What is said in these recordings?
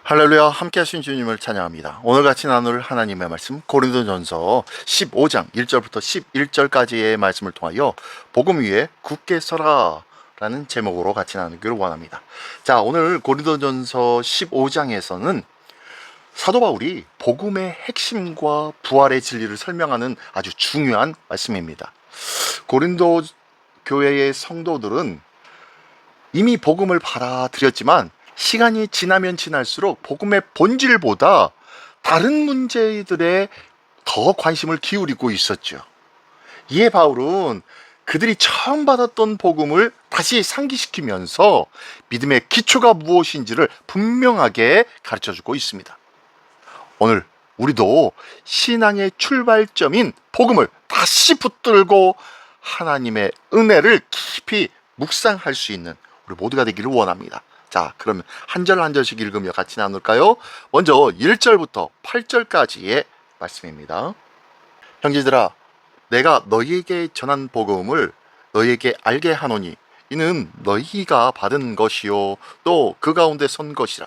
할렐루야, 함께 하신 주님을 찬양합니다. 오늘 같이 나눌 하나님의 말씀 고린도전서 15장 1절부터 11절까지의 말씀을 통하여 복음 위에 굳게 서라 라는 제목으로 같이 나누기를 원합니다. 자, 오늘 고린도전서 15장에서는 사도 바울이 복음의 핵심과 부활의 진리를 설명하는 아주 중요한 말씀입니다. 고린도 교회의 성도들은 이미 복음을 받아들였지만 시간이 지나면 지날수록 복음의 본질보다 다른 문제들에 더 관심을 기울이고 있었죠. 이에 바울은 그들이 처음 받았던 복음을 다시 상기시키면서 믿음의 기초가 무엇인지를 분명하게 가르쳐주고 있습니다. 오늘 우리도 신앙의 출발점인 복음을 다시 붙들고 하나님의 은혜를 깊이 묵상할 수 있는 우리 모두가 되기를 원합니다. 자, 그러면 한 절 한 절씩 읽으며 같이 나눌까요? 먼저 1절부터 8절까지의 말씀입니다. 형제들아, 내가 너희에게 전한 복음을 너희에게 알게 하노니 이는 너희가 받은 것이요 또 그 가운데 선 것이라.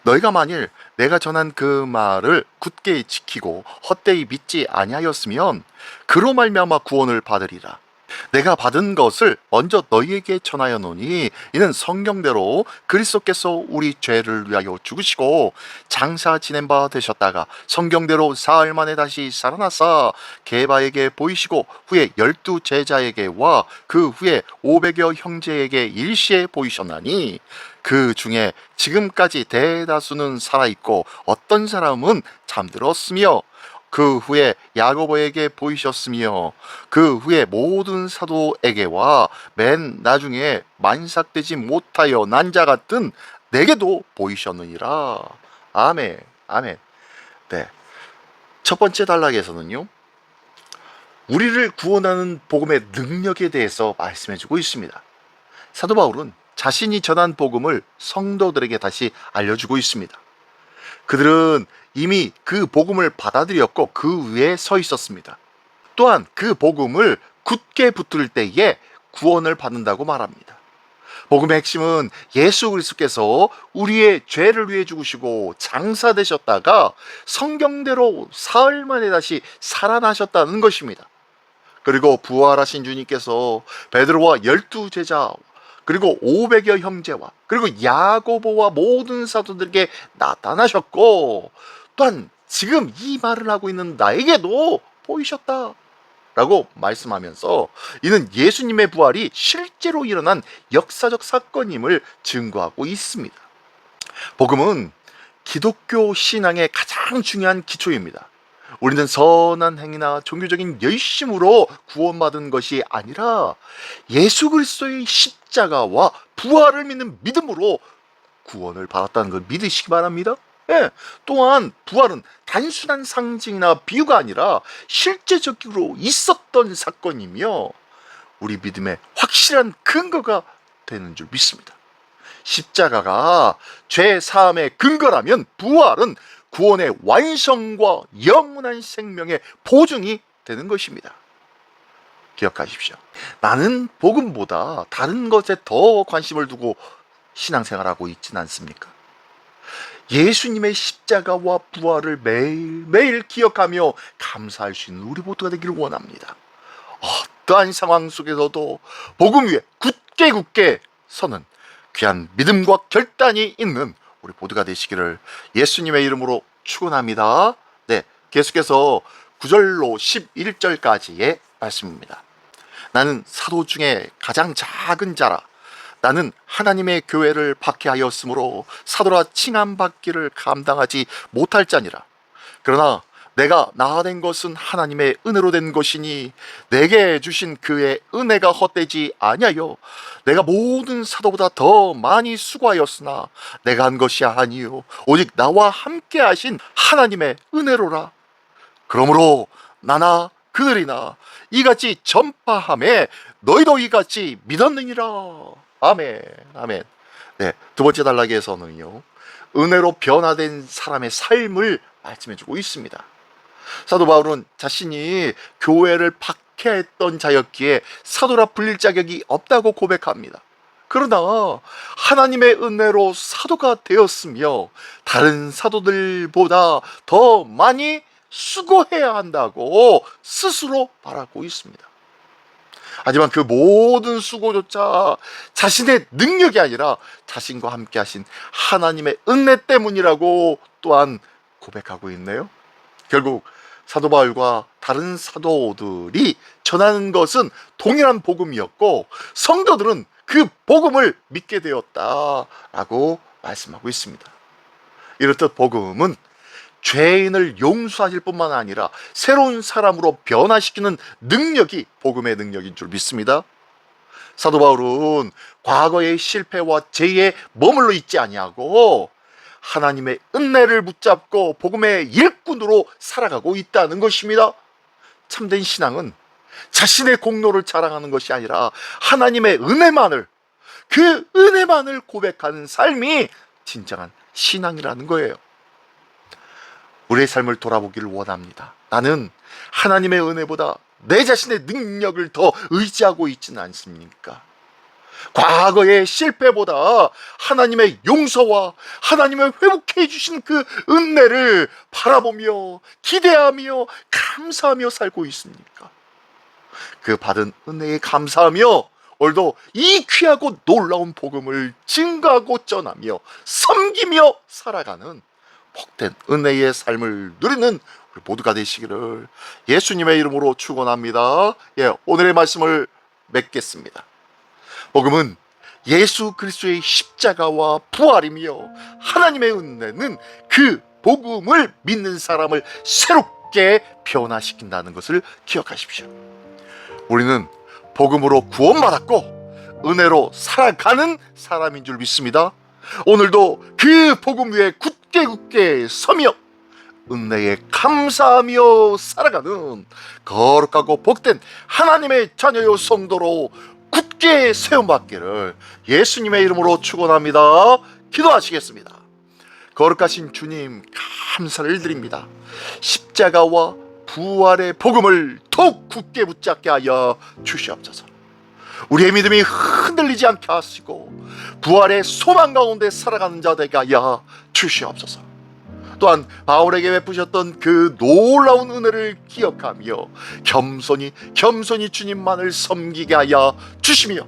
너희가 만일 내가 전한 그 말을 굳게 지키고 헛되이 믿지 아니하였으면 그로 말미암아 구원을 받으리라. 내가 받은 것을 먼저 너희에게 전하여노니 이는 성경대로 그리스도께서 우리 죄를 위하여 죽으시고 장사 지낸 바 되셨다가 성경대로 사흘 만에 다시 살아나사 게바에게 보이시고 후에 12 제자에게와 그 후에 500여 형제에게 일시에 보이셨나니 그 중에 지금까지 대다수는 살아있고 어떤 사람은 잠들었으며 그 후에 야고보에게 보이셨으며 그 후에 모든 사도에게와 맨 나중에 만삭되지 못하여 난 자 같은 내게도 보이셨느니라. 아멘. 아멘. 네. 첫 번째 단락에서는요, 우리를 구원하는 복음의 능력에 대해서 말씀해주고 있습니다. 사도 바울은 자신이 전한 복음을 성도들에게 다시 알려주고 있습니다. 그들은 이미 그 복음을 받아들였고 그 위에 서 있었습니다. 또한 그 복음을 굳게 붙들 때에 구원을 받는다고 말합니다. 복음의 핵심은 예수 그리스도께서 우리의 죄를 위해 죽으시고 장사되셨다가 성경대로 사흘 만에 다시 살아나셨다는 것입니다. 그리고 부활하신 주님께서 베드로와 12 제자 그리고 500여 형제와 그리고 야고보와 모든 사도들에게 나타나셨고 또한 지금 이 말을 하고 있는 나에게도 보이셨다 라고 말씀하면서 이는 예수님의 부활이 실제로 일어난 역사적 사건임을 증거하고 있습니다. 복음은 기독교 신앙의 가장 중요한 기초입니다. 우리는 선한 행위나 종교적인 열심으로 구원받은 것이 아니라 예수 그리스도의 십자가와 부활을 믿는 믿음으로 구원을 받았다는 걸 믿으시기 바랍니다. 예, 또한 부활은 단순한 상징이나 비유가 아니라 실제적으로 있었던 사건이며 우리 믿음의 확실한 근거가 되는 줄 믿습니다. 십자가가 죄 사함의 근거라면 부활은 구원의 완성과 영원한 생명의 보증이 되는 것입니다. 기억하십시오. 나는 복음보다 다른 것에 더 관심을 두고 신앙생활하고 있지는 않습니까? 예수님의 십자가와 부활을 매일매일 기억하며 감사할 수 있는 우리 모두가 되기를 원합니다. 어떠한 상황 속에서도 복음 위에 굳게 서는 귀한 믿음과 결단이 있는 우리 모두가 되시기를 예수님의 이름으로 축원합니다. 네, 계속해서 9절로 11절까지의 말씀입니다. 나는 사도 중에 가장 작은 자라. 나는 하나님의 교회를 박해하였으므로 사도라 칭함받기를 감당하지 못할 자니라. 그러나 내가 나아낸 것은 하나님의 은혜로 된 것이니 내게 주신 그의 은혜가 헛되지 아니하여 내가 모든 사도보다 더 많이 수고하였으나 내가 한 것이 아니요 오직 나와 함께 하신 하나님의 은혜로라. 그러므로 나나 그들이나 이같이 전파함에 너희도 이같이 믿었느니라. 아멘. 아멘. 네, 두 번째 단락에서는요, 은혜로 변화된 사람의 삶을 말씀해주고 있습니다. 사도 바울은 자신이 교회를 박해했던 자였기에 사도라 불릴 자격이 없다고 고백합니다. 그러나 하나님의 은혜로 사도가 되었으며 다른 사도들보다 더 많이 수고해야 한다고 스스로 말하고 있습니다. 하지만 그 모든 수고조차 자신의 능력이 아니라 자신과 함께 하신 하나님의 은혜 때문이라고 또한 고백하고 있네요. 결국 사도 바울과 다른 사도들이 전하는 것은 동일한 복음이었고 성도들은 그 복음을 믿게 되었다라고 말씀하고 있습니다. 이렇듯 복음은 죄인을 용서하실 뿐만 아니라 새로운 사람으로 변화시키는 능력이 복음의 능력인 줄 믿습니다. 사도 바울은 과거의 실패와 죄에 머물러 있지 아니하고 하나님의 은혜를 붙잡고 복음의 일꾼으로 살아가고 있다는 것입니다. 참된 신앙은 자신의 공로를 자랑하는 것이 아니라 하나님의 은혜만을, 그 은혜만을 고백하는 삶이 진정한 신앙이라는 거예요. 우리의 삶을 돌아보기를 원합니다. 나는 하나님의 은혜보다 내 자신의 능력을 더 의지하고 있지는 않습니까? 과거의 실패보다 하나님의 용서와 하나님의 회복해 주신 그 은혜를 바라보며 기대하며 감사하며 살고 있습니까? 그 받은 은혜에 감사하며 오늘도 이 귀하고 놀라운 복음을 증거하고 전하며 섬기며 살아가는 복된 은혜의 삶을 누리는 우리 모두가 되시기를 예수님의 이름으로 축원합니다. 오늘의 말씀을 맺겠습니다. 복음은 예수 그리스도의 십자가와 부활이며 하나님의 은혜는 그 복음을 믿는 사람을 새롭게 변화시킨다는 것을 기억하십시오. 우리는 복음으로 구원받았고 은혜로 살아가는 사람인 줄 믿습니다. 오늘도 그 복음 위에 굳게 서며 은혜에 감사하며 살아가는 거룩하고 복된 하나님의 자녀요 성도로 굳게 세움받기를 예수님의 이름으로 축원합니다. 기도하시겠습니다. 거룩하신 주님, 감사를 드립니다. 십자가와 부활의 복음을 더욱 굳게 붙잡게 하여 주시옵소서. 우리의 믿음이 흔들리지 않게 하시고 부활의 소망 가운데 살아가는 자 되게 하여 주시옵소서. 또한 바울에게 베푸셨던 그 놀라운 은혜를 기억하며 겸손히 주님만을 섬기게 하여 주시며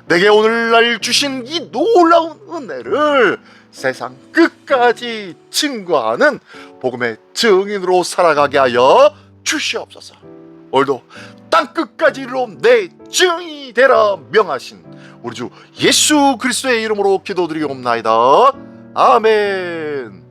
내게 오늘날 주신 이 놀라운 은혜를 세상 끝까지 증거하는 복음의 증인으로 살아가게 하여 주시옵소서. 오늘도 땅끝까지 이르러 내 증인이 되라 명하신 우리 주 예수 그리스도의 이름으로 기도드리옵나이다. 아멘.